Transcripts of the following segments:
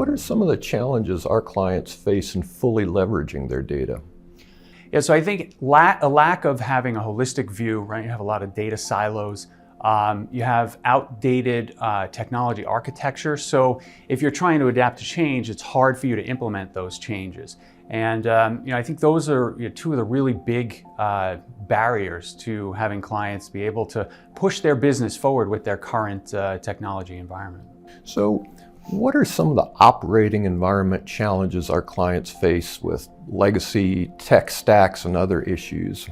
what are some of the challenges our clients face in fully leveraging their data? Yeah, so I think a lack of having a holistic view, right? You have a lot of data silos. You have outdated technology architecture. So if you're trying to adapt to change, it's hard for you to implement those changes. And I think those are two of the really big barriers to having clients be able to push their business forward with their current technology environment. So what are some of the operating environment challenges our clients face with legacy tech stacks and other issues?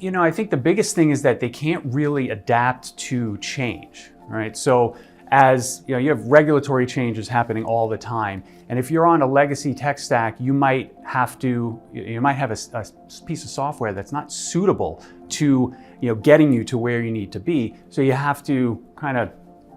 I think the biggest thing is that they can't really adapt to change, right? So as you have regulatory changes happening all the time, and if you're on a legacy tech stack, you might have a piece of software that's not suitable to getting you to where you need to be. So you have to kind of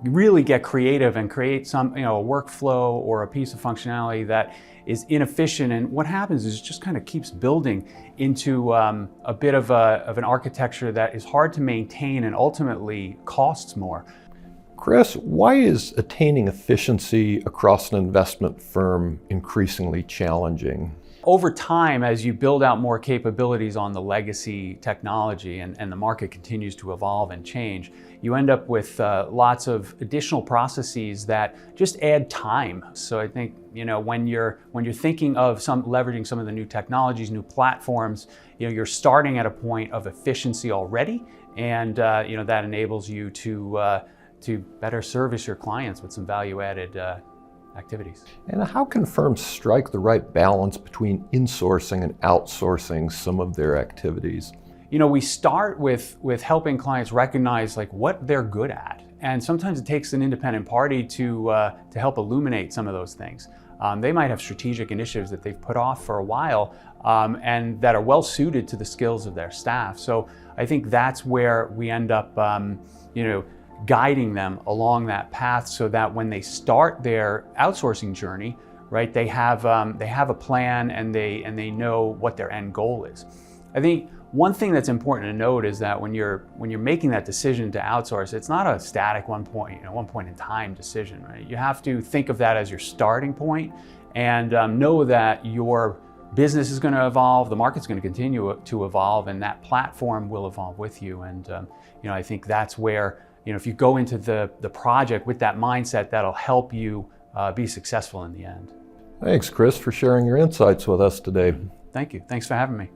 really get creative and create some a workflow or a piece of functionality that is inefficient, and what happens is it just kind of keeps building into a bit of an architecture that is hard to maintain and ultimately costs more. Chris, why is attaining efficiency across an investment firm increasingly challenging? Over time, as you build out more capabilities on the legacy technology and the market continues to evolve and change, you end up with lots of additional processes that just add time. So I think when you're thinking of leveraging some of the new technologies, new platforms, you're starting at a point of efficiency already, and that enables you to better service your clients with some value-added activities. And how can firms strike the right balance between insourcing and outsourcing some of their activities? We start with helping clients recognize what they're good at. And sometimes it takes an independent party to help illuminate some of those things. They might have strategic initiatives that they've put off for a while and that are well suited to the skills of their staff. So I think that's where we end up guiding them along that path so that when they start their outsourcing journey, right, they have a plan and they know what their end goal is. I think one thing that's important to note is that when you're making that decision to outsource, it's not a static one point in time decision, right? You have to think of that as your starting point and know that your business is going to evolve, the market's going to continue to evolve, and that platform will evolve with you. And I think that's where if you go into the project with that mindset, that'll help you be successful in the end. Thanks, Chris, for sharing your insights with us today. Thank you. Thanks for having me.